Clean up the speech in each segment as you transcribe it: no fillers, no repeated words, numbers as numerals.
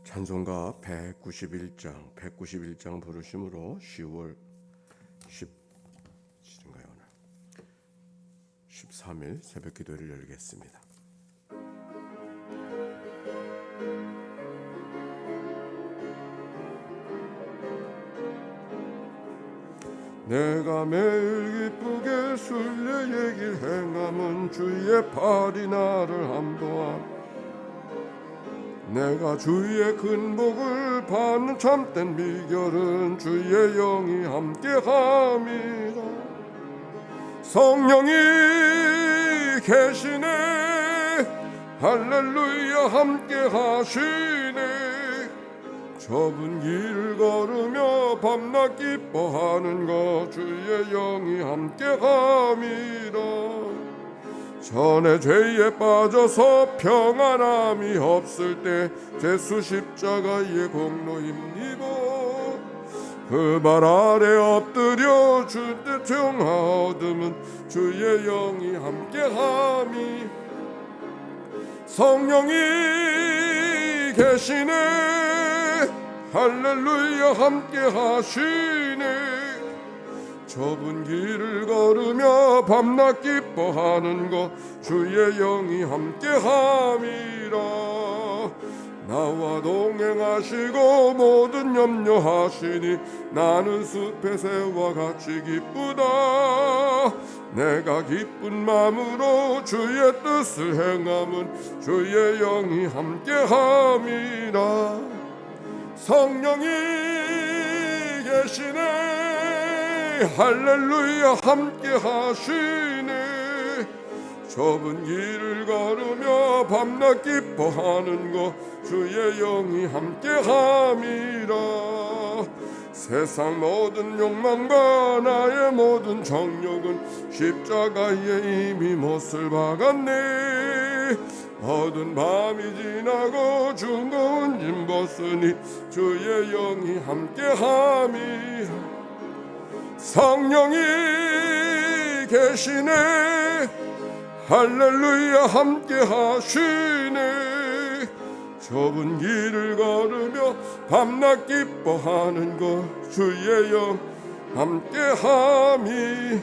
찬송가 191장 부르심으로 10월 13일 새벽 기도를 열겠습니다. 내가 매일 기쁘게 순례의 길 행함은 주의 팔이 나를 함도함. 내가 주의 큰 복을 받는 참된 비결은 주의 영이 함께함이라. 성령이 계시네, 할렐루야 함께하시네. 좁은 길을 걸으며 밤낮 기뻐하는 것 주의 영이 함께함이라. 전에 죄에 빠져서 평안함이 없을 때 죄수 십자가의 공로 힘입어 그 발 아래 엎드려 주 뜻 평화 얻음은 주의 영이 함께함이. 성령이 계시네, 할렐루야 함께하시네. 좁은 길을 걸으며 밤낮 기뻐하는 것 주의 영이 함께함이라. 나와 동행하시고 모든 염려하시니 나는 숲의 새와 같이 기쁘다. 내가 기쁜 마음으로 주의 뜻을 행함은 주의 영이 함께함이라. 성령이 계시네, 할렐루야 함께하시네. 좁은 길을 걸으며 밤낮 기뻐하는 것 주의 영이 함께함이라. 세상 모든 욕망과 나의 모든 정욕은 십자가에 이미 못을 박았네. 어두운 밤이 지나고 즐거운 짐 벗으니 주의 영이 함께함이라. 성령이 계시네, 할렐루야 함께하시네. 좁은 길을 걸으며 밤낮 기뻐하는 것 주의 영 함께함이라.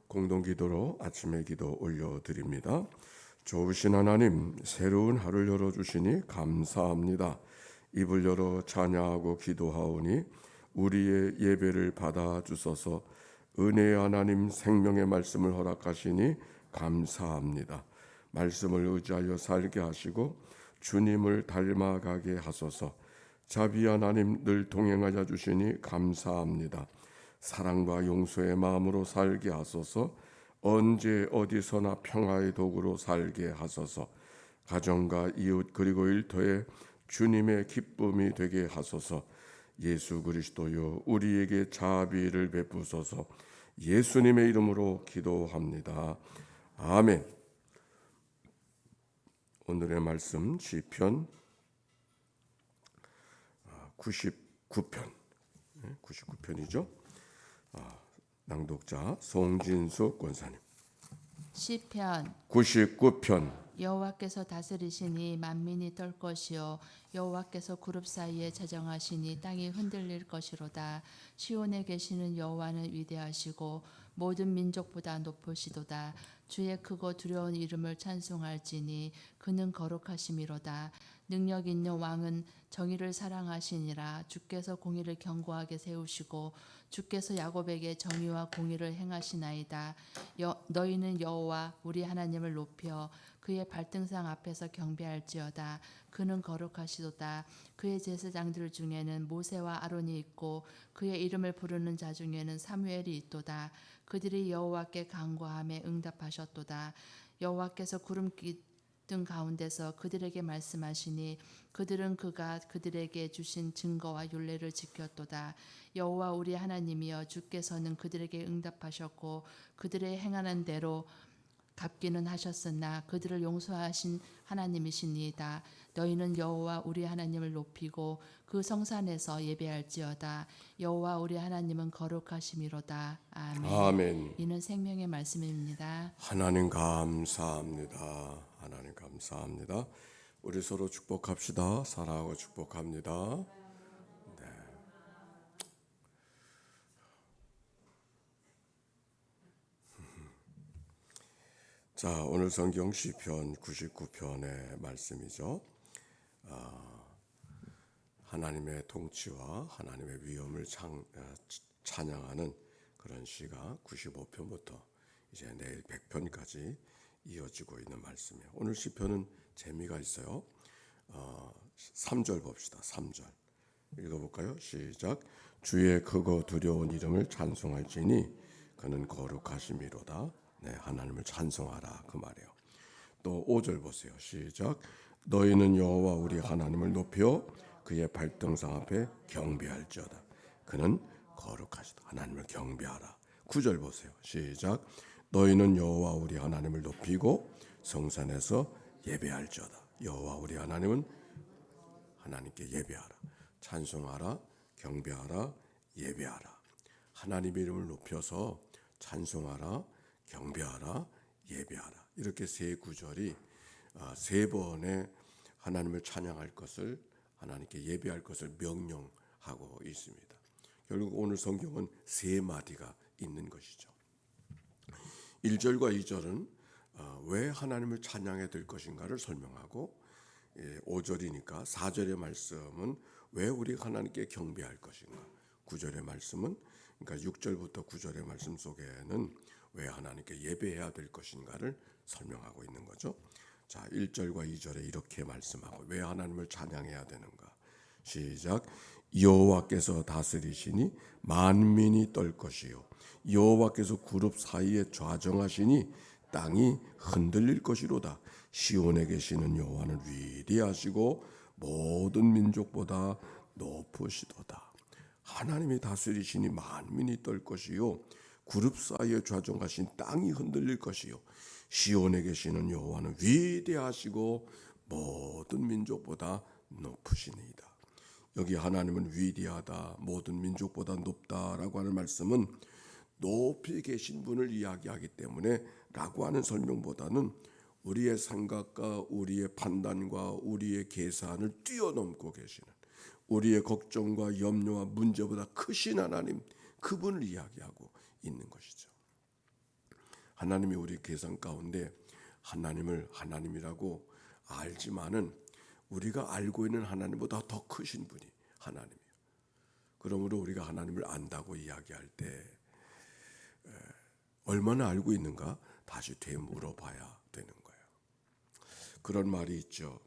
공동기도로 아침의 기도 올려드립니다. 좋으신 하나님, 새로운 하루를 열어주시니 감사합니다. 입을 열어 찬양하고 기도하오니 우리의 예배를 받아주소서. 은혜의 하나님, 생명의 말씀을 허락하시니 감사합니다. 말씀을 의지하여 살게 하시고 주님을 닮아가게 하소서. 자비 하나님, 늘 동행하여 주시니 감사합니다. 사랑과 용서의 마음으로 살게 하소서. 언제 어디서나 평화의 도구로 살게 하소서. 가정과 이웃 그리고 일터에 주님의 기쁨이 되게 하소서. 예수 그리스도여, 우리에게 자비를 베푸소서. 예수님의 이름으로 기도합니다. 아멘. 오늘의 말씀 시편 99편이죠. 낭독자 송진수 권사님. 시편 99편. 여호와께서 다스리시니 만민이 떨 것이요 여호와께서 그룹 사이에 자정하시니 땅이 흔들릴 것이로다. 시온에 계시는 여호와는 위대하시고 모든 민족보다 높으시도다. 주의 크고 두려운 이름을 찬송할지니 그는 거룩하심이로다. 능력 있는 왕은 정의를 사랑하시니라. 주께서 공의를 견고하게 세우시고 주께서 야곱에게 정의와 공의를 행하시나이다. 너희는 여호와 우리 하나님을 높여 그의 발등상 앞에서 경배할지어다. 그는 거룩하시도다. 그의 제사장들 중에는 모세와 아론이 있고 그의 이름을 부르는 자 중에는 사무엘이 있도다. 그들이 여호와께 간구하며 응답하셨도다. 여호와께서 구름 기둥 가운데서 그들에게 말씀하시니 그들은 그가 그들에게 주신 증거와 율례를 지켰도다. 여호와 우리 하나님이여, 주께서는 그들에게 응답하셨고 그들의 행하는 대로 갚기는 하셨으나 그들을 용서하신 하나님이시니이다. 너희는 여호와 우리 하나님을 높이고 그 성산에서 예배할지어다. 여호와 우리 하나님은 거룩하심이로다. 아멘. 아멘. 이는 생명의 말씀입니다. 하나님 감사합니다. 하나님 감사합니다. 우리 서로 축복합시다. 사랑하고 축복합니다. 자, 오늘 성경 시편 99편의 말씀이죠. 하나님의 통치와 하나님의 위엄을 찬양하는 그런 시가 95편부터 이제 내일 100편까지 이어지고 있는 말씀이에요. 오늘 시편은 재미가 있어요. 3절 봅시다. 3절 읽어볼까요? 시작. 주의 크고 두려운 이름을 찬송할지니 그는 거룩하심이로다. 네, 하나님을 찬송하라 그 말이에요. 또 5절 보세요. 시작. 너희는 여호와 우리 하나님을 높여 그의 발등상 앞에 경배할지어다. 그는 거룩하시다. 하나님을 경배하라. 9절 보세요. 시작. 너희는 여호와 우리 하나님을 높이고 성산에서 예배할지어다. 여호와 우리 하나님은 하나님께 예배하라. 찬송하라. 경배하라. 예배하라. 하나님의 이름을 높여서 찬송하라. 경배하라. 예배하라. 이렇게 세 구절이 세 번의 하나님을 찬양할 것을 하나님께 예배할 것을 명령하고 있습니다. 결국 오늘 성경은 세 마디가 있는 것이죠. 1절과 2절은 왜 하나님을 찬양해야 될 것인가를 설명하고 5절이니까 4절의 말씀은 왜 우리가 하나님께 경배할 것인가, 9절의 말씀은 그러니까 6절부터 9절의 말씀 속에는 왜 하나님께 예배해야 될 것인가를 설명하고 있는 거죠. 자, 1절과 2절에 이렇게 말씀하고 왜 하나님을 찬양해야 되는가. 시작. 여호와께서 다스리시니 만민이 떨 것이요 여호와께서 그룹 사이에 좌정하시니 땅이 흔들릴 것이로다. 시온에 계시는 여호와는 위대하시고 모든 민족보다 높으시도다. 하나님이 다스리시니 만민이 떨 것이요 그룹 사이에 좌정하신 땅이 흔들릴 것이요 시온에 계시는 여호와는 위대하시고 모든 민족보다 높으시니이다. 여기 하나님은 위대하다, 모든 민족보다 높다라고 하는 말씀은 높이 계신 분을 이야기하기 때문에 라고 하는 설명보다는 우리의 생각과 우리의 판단과 우리의 계산을 뛰어넘고 계시는, 우리의 걱정과 염려와 문제보다 크신 하나님, 그분을 이야기하고 있는 것이죠. 하나님이 우리 계산 가운데 하나님을 하나님이라고 알지만은 우리가 알고 있는 하나님보다 더 크신 분이 하나님이에요. 그러므로 우리가 하나님을 안다고 이야기할 때 얼마나 알고 있는가 다시 되물어봐야 되는 거예요. 그런 말이 있죠.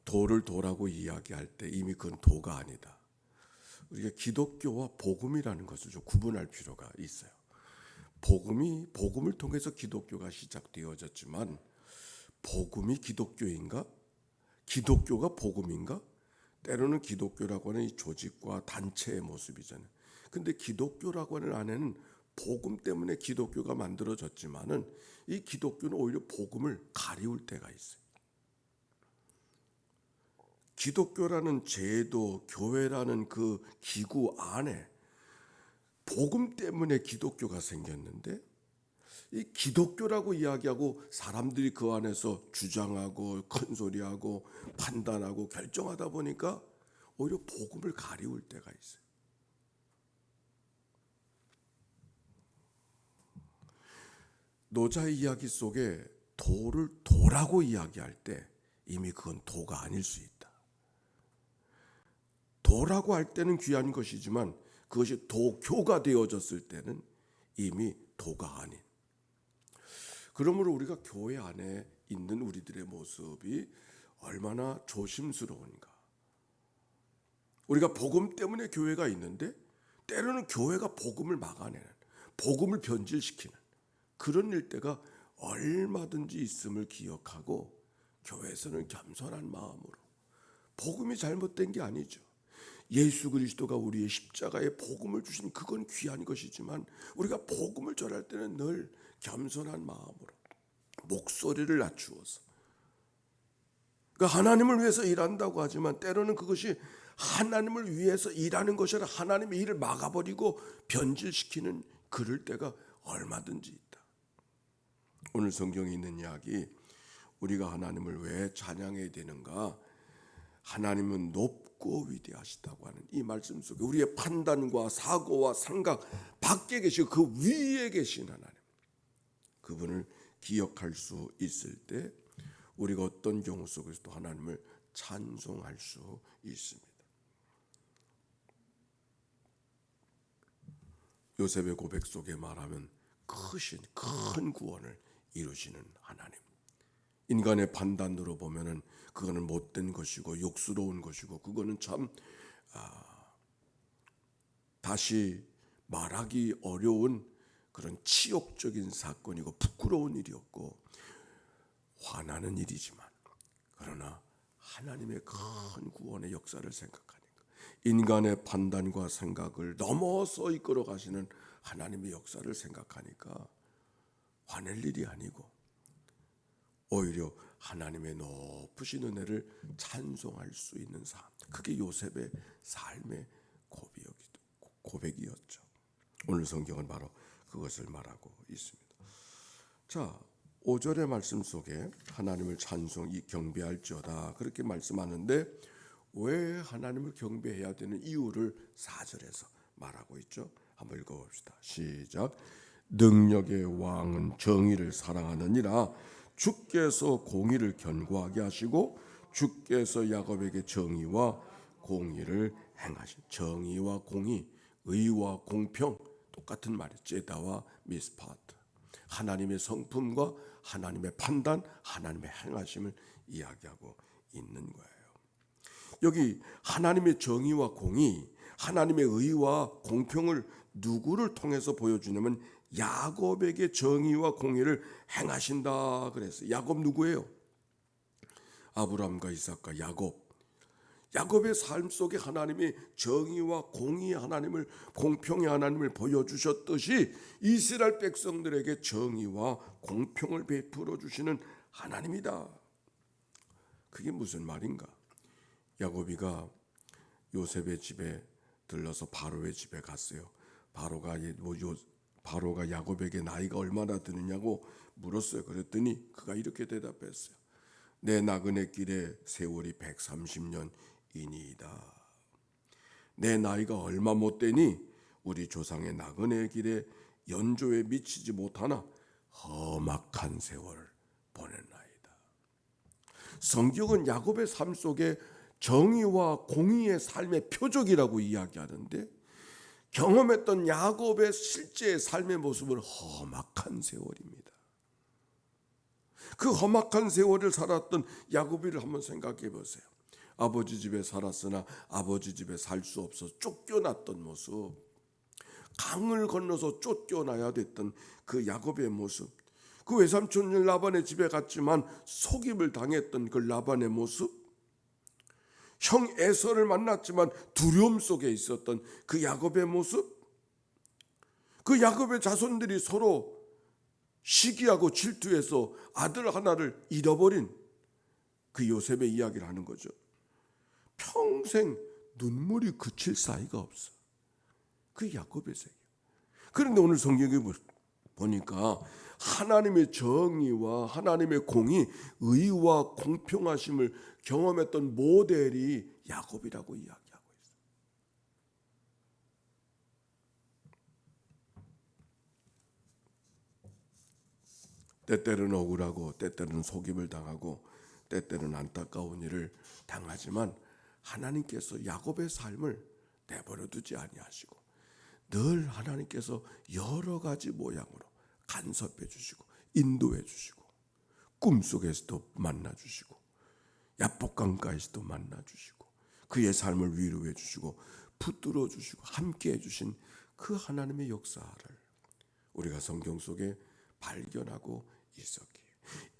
도를 도라고 이야기할 때 이미 그건 도가 아니다. 우리가 기독교와 복음이라는 것을 좀 구분할 필요가 있어요. 복음을 통해서 기독교가 시작되어졌지만 복음이 기독교인가? 기독교가 복음인가? 때로는 기독교라고 하는 이 조직과 단체의 모습이잖아요. 근데 기독교라고 하는 안에는 복음 때문에 기독교가 만들어졌지만은 이 기독교는 오히려 복음을 가리울 때가 있어요. 기독교라는 제도, 교회라는 그 기구 안에 복음 때문에 기독교가 생겼는데 이 기독교라고 이야기하고 사람들이 그 안에서 주장하고 큰소리하고 판단하고 결정하다 보니까 오히려 복음을 가리울 때가 있어요. 노자의 이야기 속에 도를 도라고 이야기할 때 이미 그건 도가 아닐 수 있다. 도라고 할 때는 귀한 것이지만 그것이 도교가 되어졌을 때는 이미 도가 아닌. 그러므로 우리가 교회 안에 있는 우리들의 모습이 얼마나 조심스러운가. 우리가 복음 때문에 교회가 있는데 때로는 교회가 복음을 막아내는, 복음을 변질시키는 그런 일대가 얼마든지 있음을 기억하고 교회에서는 겸손한 마음으로, 복음이 잘못된 게 아니죠. 예수 그리스도가 우리의 십자가에 복음을 주신 그건 귀한 것이지만 우리가 복음을 전할 때는 늘 겸손한 마음으로 목소리를 낮추어서, 그러니까 하나님을 위해서 일한다고 하지만 때로는 그것이 하나님을 위해서 일하는 것이 아니라 하나님의 일을 막아버리고 변질시키는 그럴 때가 얼마든지 있다. 오늘 성경에 있는 이야기, 우리가 하나님을 왜 찬양해야 되는가? 하나님은 높고 위대하시다고 하는 이 말씀 속에 우리의 판단과 사고와 생각 밖에 계시고 그 위에 계신 하나님, 그분을 기억할 수 있을 때 우리가 어떤 경우 속에서도 하나님을 찬송할 수 있습니다. 요셉의 고백 속에 말하면 크신 큰 구원을 이루시는 하나님. 인간의 판단으로 보면은 그거는 못된 것이고 욕스러운 것이고 그거는 참 다시 말하기 어려운 그런 치욕적인 사건이고 부끄러운 일이었고 화나는 일이지만, 그러나 하나님의 큰 구원의 역사를 생각하니까, 인간의 판단과 생각을 넘어서 이끌어 가시는 하나님의 역사를 생각하니까 화낼 일이 아니고 오히려 하나님의 높으신 은혜를 찬송할 수 있는 삶, 그게 요셉의 삶의 고백이었죠. 오늘 성경은 바로 그것을 말하고 있습니다. 자, 5절의 말씀 속에 하나님을 경배할지어다 그렇게 말씀하는데, 왜 하나님을 경배해야 되는 이유를 4절에서 말하고 있죠. 한번 읽어봅시다. 시작. 능력의 왕은 정의를 사랑하느니라. 주께서 공의를 견고하게 하시고 주께서 야곱에게 정의와 공의를 행하신. 정의와 공의, 의와 공평, 똑같은 말이죠. 제다와 미스파트. 하나님의 성품과 하나님의 판단, 하나님의 행하심을 이야기하고 있는 거예요. 여기 하나님의 정의와 공의, 하나님의 의와 공평을 누구를 통해서 보여주냐면 야곱에게 정의와 공의를 행하신다 그랬어요. 야곱 누구예요? 아브라함과 이삭과 야곱. 야곱의 삶 속에 하나님이 정의와 공의의 하나님을, 공평의 하나님을 보여주셨듯이 이스라엘 백성들에게 정의와 공평을 베풀어 주시는 하나님이다. 그게 무슨 말인가? 야곱이가 요셉의 집에 들러서 바로의 집에 갔어요. 바로가 야곱에게 나이가 얼마나 되느냐고 물었어요. 그랬더니 그가 이렇게 대답했어요. 내 나그네 길의 세월이 130년이니이다. 내 나이가 얼마 못 되니 우리 조상의 나그네 길에 연조에 미치지 못하나 험악한 세월을 보냈나이다. 성경은 야곱의 삶 속에 정의와 공의의 삶의 표적이라고 이야기하는데, 경험했던 야곱의 실제의 삶의 모습은 험악한 세월입니다. 그 험악한 세월을 살았던 야곱이를 한번 생각해 보세요. 아버지 집에 살았으나 아버지 집에 살 수 없어서 쫓겨났던 모습, 강을 건너서 쫓겨나야 됐던 그 야곱의 모습, 그 외삼촌 라반의 집에 갔지만 속임을 당했던 그 라반의 모습, 형 에서를 만났지만 두려움 속에 있었던 그 야곱의 모습, 그 야곱의 자손들이 서로 시기하고 질투해서 아들 하나를 잃어버린 그 요셉의 이야기를 하는 거죠. 평생 눈물이 그칠 사이가 없어. 그 야곱의 세계. 그런데 오늘 성경에 보니까 하나님의 정의와 하나님의 공의, 의와 공평하심을 경험했던 모델이 야곱이라고 이야기하고 있어요. 때때로는 억울하고 때때로는 속임을 당하고 때때로는 안타까운 일을 당하지만 하나님께서 야곱의 삶을 내버려 두지 아니하시고 늘 하나님께서 여러 가지 모양으로 간섭해 주시고 인도해 주시고 꿈속에서도 만나 주시고 야복강가에서도 만나 주시고 그의 삶을 위로해 주시고 붙들어 주시고 함께 해 주신 그 하나님의 역사를 우리가 성경 속에 발견하고 있었기에,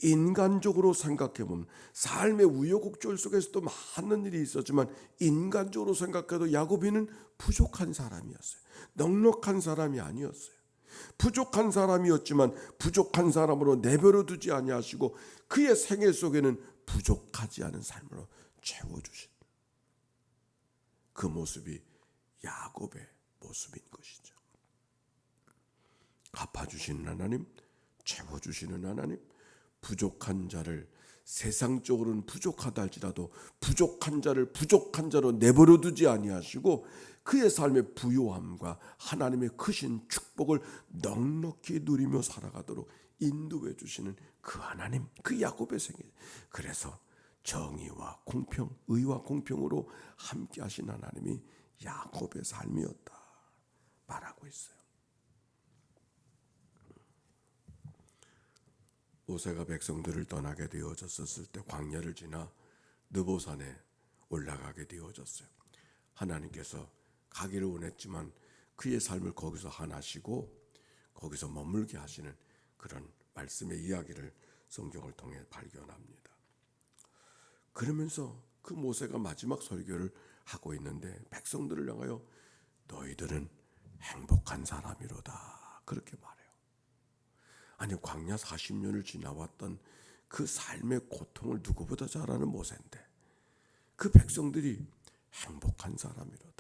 인간적으로 생각해 보면 삶의 우여곡절 속에서도 많은 일이 있었지만 인간적으로 생각해도 야곱이는 부족한 사람이었어요. 넉넉한 사람이 아니었어요. 부족한 사람이었지만 부족한 사람으로 내버려 두지 아니하시고 그의 생애 속에는 부족하지 않은 삶으로 채워주신 그 모습이 야곱의 모습인 것이죠. 갚아주시는 하나님, 채워주시는 하나님, 부족한 자를 세상적으로는 부족하다 할지라도 부족한 자를 부족한 자로 내버려 두지 아니하시고 그의 삶의 부요함과 하나님의 크신 축복을 넉넉히 누리며 살아가도록 인도해 주시는 그 하나님, 그 야곱의 생애. 그래서 정의와 공평, 의와 공평으로 함께 하신 하나님이 야곱의 삶이었다 말하고 있어요. 모세가 백성들을 떠나게 되어졌을 때 광야를 지나 느보산에 올라가게 되어졌어요. 하나님께서 가기를 원했지만 그의 삶을 거기서 하나시고 거기서 머물게 하시는 그런 말씀의 이야기를 성경을 통해 발견합니다. 그러면서 그 모세가 마지막 설교를 하고 있는데 백성들을 향하여 너희들은 행복한 사람이로다 그렇게 말해요. 아니 광야 40년을 지나왔던 그 삶의 고통을 누구보다 잘 아는 모세인데 그 백성들이 행복한 사람이로다.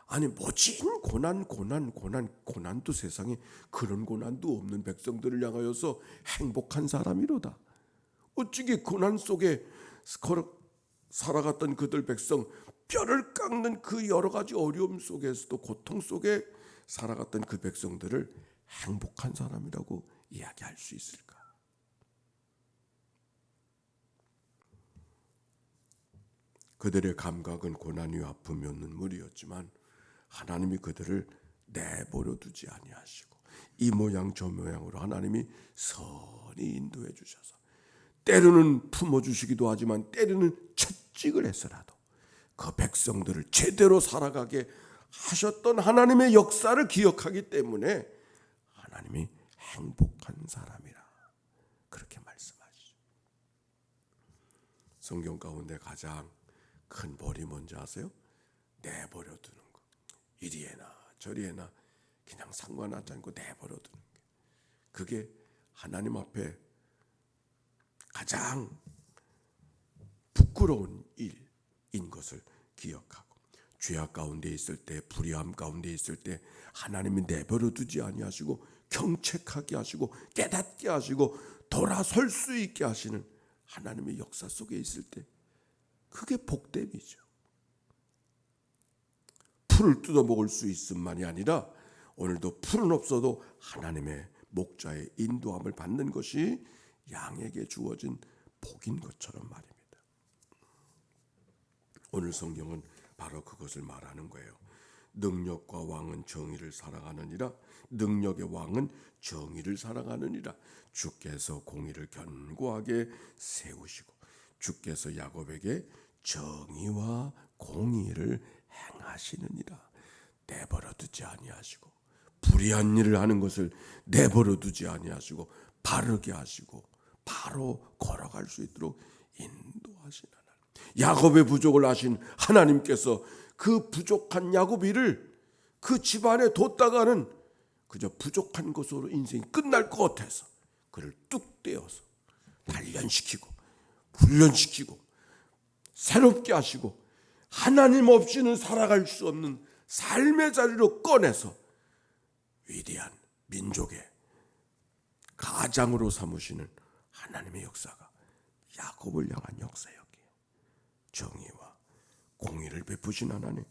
아니 모진 고난도 세상에 그런 고난도 없는 백성들을 향하여서 행복한 사람이로다. 어찌게 고난 속에 살아갔던 그들 백성, 뼈를 깎는 그 여러 가지 어려움 속에서도 고통 속에 살아갔던 그 백성들을 행복한 사람이라고 이야기할 수 있을까? 그들의 감각은 고난 위에 아픔이 없는 물이었지만 하나님이 그들을 내버려 두지 아니하시고 이 모양 저 모양으로 하나님이 선히 인도해 주셔서 때로는 품어주시기도 하지만 때로는 채찍을 해서라도 그 백성들을 제대로 살아가게 하셨던 하나님의 역사를 기억하기 때문에 하나님이 행복한 사람이라 그렇게 말씀하시죠. 성경 가운데 가장 큰 벌이 뭔지 아세요? 내버려 두는 것. 이리에나 저리에나 그냥 상관하지 않고 내버려 두는 게. 그게 하나님 앞에 가장 부끄러운 일인 것을 기억하고 죄악 가운데 있을 때 불의함 가운데 있을 때 하나님이 내버려 두지 아니하시고 경책하게 하시고 깨닫게 하시고 돌아설 수 있게 하시는 하나님의 역사 속에 있을 때 그게 복됨이죠. 풀을 뜯어먹을 수 있음만이 아니라 오늘도 풀은 없어도 하나님의 목자의 인도함을 받는 것이 양에게 주어진 복인 것처럼 말입니다. 오늘 성경은 바로 그것을 말하는 거예요. 능력과 왕은 정의를 사랑하느니라. 능력의 왕은 정의를 사랑하느니라. 주께서 공의를 견고하게 세우시고 주께서 야곱에게 정의와 공의를 행하시느니라. 내버려 두지 아니하시고 불의한 일을 하는 것을 내버려 두지 아니하시고 바르게 하시고 바로 걸어갈 수 있도록 인도하신 하나님. 야곱의 부족을 아신 하나님께서 그 부족한 야곱이를 그 집안에 뒀다가는 그저 부족한 것으로 인생이 끝날 것 같아서 그를 뚝 떼어서 단련시키고 훈련시키고 새롭게 하시고 하나님 없이는 살아갈 수 없는 삶의 자리로 꺼내서 위대한 민족의 가장으로 삼으시는 하나님의 역사가 야곱을 향한 역사였기에 정의와 공의를 베푸신 하나님.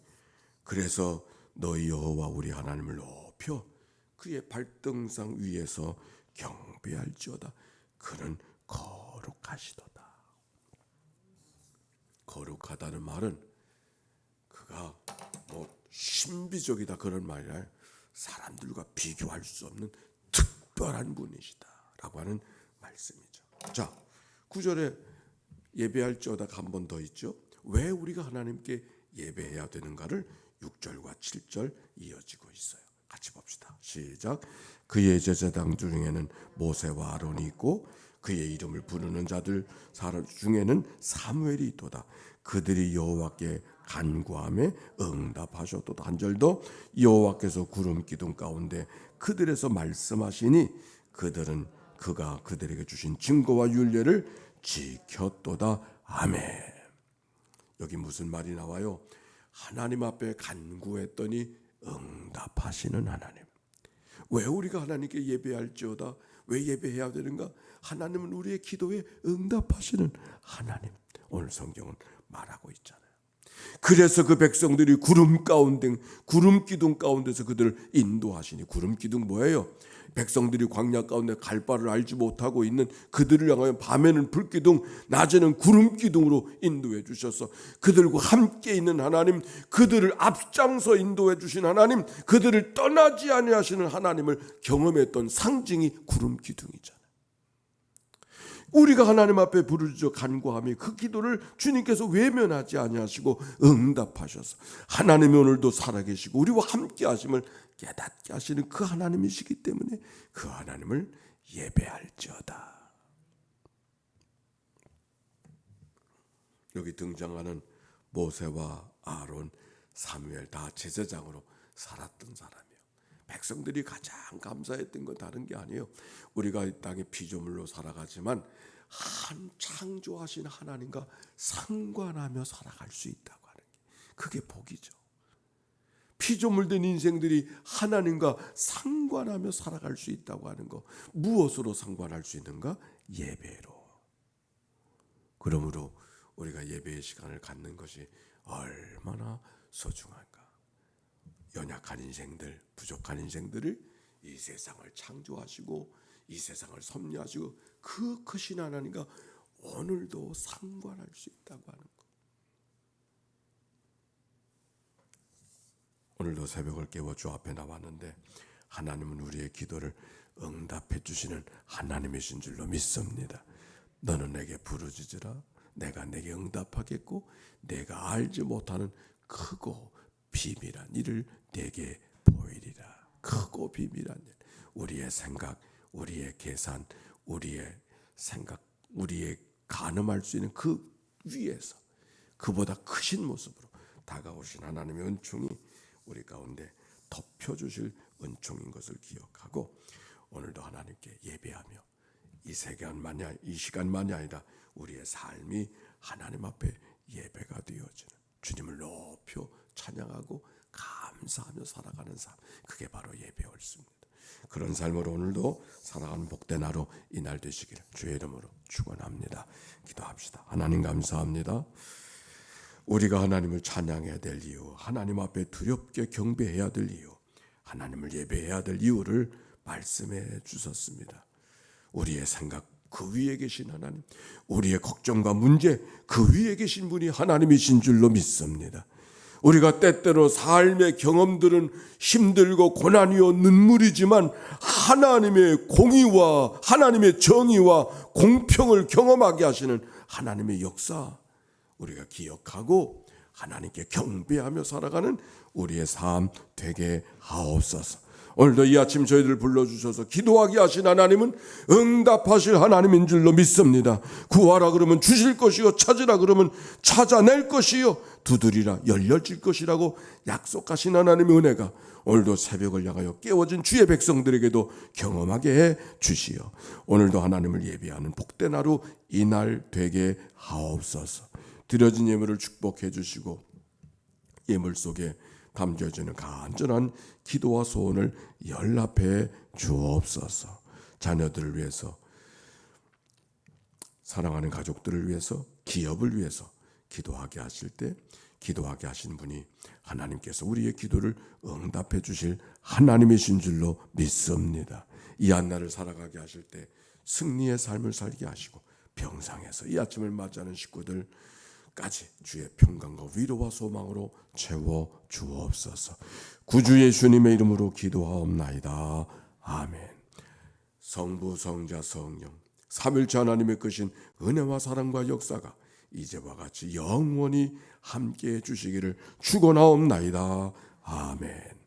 그래서 너희 여호와 우리 하나님을 높여 그의 발등상 위에서 경배할지어다. 그는 거룩하시도다. 거룩하다는 말은 그가 신비적이다 그런 말이 아니라 사람들과 비교할 수 없는 특별한 분이시다라고 하는 말씀이죠. 자, 9절에 예배할지어다가 한 번 더 있죠. 왜 우리가 하나님께 예배해야 되는가를 6절과 7절 이어지고 있어요. 같이 봅시다. 시작. 그의 제사장 중에는 모세와 아론이 있고 그의 이름을 부르는 자들 중에는 사무엘이 있도다. 그들이 여호와께 간구함에 응답하셨도다. 한 절 더. 여호와께서 구름 기둥 가운데 그들에서 말씀하시니 그들은 그가 그들에게 주신 증거와 율례를 지켰도다. 아멘. 여기 무슨 말이 나와요? 하나님 앞에 간구했더니 응답하시는 하나님. 왜 우리가 하나님께 예배할지어다? 왜 예배해야 되는가? 하나님은 우리의 기도에 응답하시는 하나님. 오늘 성경은 말하고 있잖아요. 그래서 그 백성들이 구름 기둥 가운데서 그들을 인도하시니, 구름 기둥 뭐예요? 백성들이 광야 가운데 갈 바를 알지 못하고 있는 그들을 향하여 밤에는 불기둥, 낮에는 구름 기둥으로 인도해 주셔서 그들과 함께 있는 하나님, 그들을 앞장서 인도해 주신 하나님, 그들을 떠나지 아니하시는 하나님을 경험했던 상징이 구름 기둥이잖아요. 우리가 하나님 앞에 부르짖어 간구하며 그 기도를 주님께서 외면하지 아니하시고 응답하셔서 하나님이 오늘도 살아계시고 우리와 함께 하심을 깨닫게 하시는 그 하나님이시기 때문에 그 하나님을 예배할지어다. 여기 등장하는 모세와 아론, 사무엘 다 제사장으로 살았던 사람이에요. 백성들이 가장 감사했던 건 다른 게 아니에요. 우리가 이 땅에 피조물로 살아가지만 한 창조하신 하나님과 상관하며 살아갈 수 있다고 하는 게 그게 복이죠. 피조물된 인생들이 하나님과 상관하며 살아갈 수 있다고 하는 거, 무엇으로 상관할 수 있는가? 예배로. 그러므로 우리가 예배의 시간을 갖는 것이 얼마나 소중한가. 연약한 인생들, 부족한 인생들을 이 세상을 창조하시고 이 세상을 섭리하시고 그 크신 하나님과 오늘도 상관할 수 있다고 하는 것. 오늘도 새벽을 깨워 주 앞에 나왔는데 하나님은 우리의 기도를 응답해 주시는 하나님이신 줄로 믿습니다. 너는 내게 부르짖으라, 내가 내게 응답하겠고 내가 알지 못하는 크고 비밀한 일을 내게 보이리라. 크고 비밀한 일, 우리의 생각, 우리의 계산, 우리의 생각, 우리의 가늠할 수 있는 그 위에서 그보다 크신 모습으로 다가오신 하나님의 은총이 우리 가운데 덮여주실 은총인 것을 기억하고 오늘도 하나님께 예배하며 이 시간만이 아니라 우리의 삶이 하나님 앞에 예배가 되어지는, 주님을 높여 찬양하고 감사하며 살아가는 삶, 그게 바로 예배였습니다. 그런 삶으로 오늘도 살아가는 복된 하루 이날 되시기를 주의 이름으로 축원합니다. 기도합시다. 하나님 감사합니다. 우리가 하나님을 찬양해야 될 이유, 하나님 앞에 두렵게 경배해야 될 이유, 하나님을 예배해야 될 이유를 말씀해 주셨습니다. 우리의 생각 그 위에 계신 하나님, 우리의 걱정과 문제 그 위에 계신 분이 하나님이신 줄로 믿습니다. 우리가 때때로 삶의 경험들은 힘들고 고난이요 눈물이지만 하나님의 공의와 하나님의 정의와 공평을 경험하게 하시는 하나님의 역사 우리가 기억하고 하나님께 경배하며 살아가는 우리의 삶 되게 하옵소서. 오늘도 이 아침 저희들 불러주셔서 기도하게 하신 하나님은 응답하실 하나님인 줄로 믿습니다. 구하라 그러면 주실 것이요, 찾으라 그러면 찾아낼 것이요, 두드리라 열려질 것이라고 약속하신 하나님의 은혜가 오늘도 새벽을 향하여 깨워진 주의 백성들에게도 경험하게 해 주시어 오늘도 하나님을 예배하는 복된 하루 이날 되게 하옵소서. 드려진 예물을 축복해 주시고 예물 속에 담겨지는 간절한 기도와 소원을 연락해 주옵소서. 자녀들을 위해서, 사랑하는 가족들을 위해서, 기업을 위해서 기도하게 하실 때 기도하게 하신 분이 하나님께서 우리의 기도를 응답해 주실 하나님이신 줄로 믿습니다. 이 한날을 살아가게 하실 때 승리의 삶을 살게 하시고 병상에서 이 아침을 맞이하는 식구들까지 주의 평강과 위로와 소망으로 채워 주옵소서. 구주 예수님의 이름으로 기도하옵나이다. 아멘. 성부, 성자, 성령 삼일체 하나님의 크신 은혜와 사랑과 역사가 이제와 같이 영원히 함께해 주시기를 축원하옵나이다. 아멘.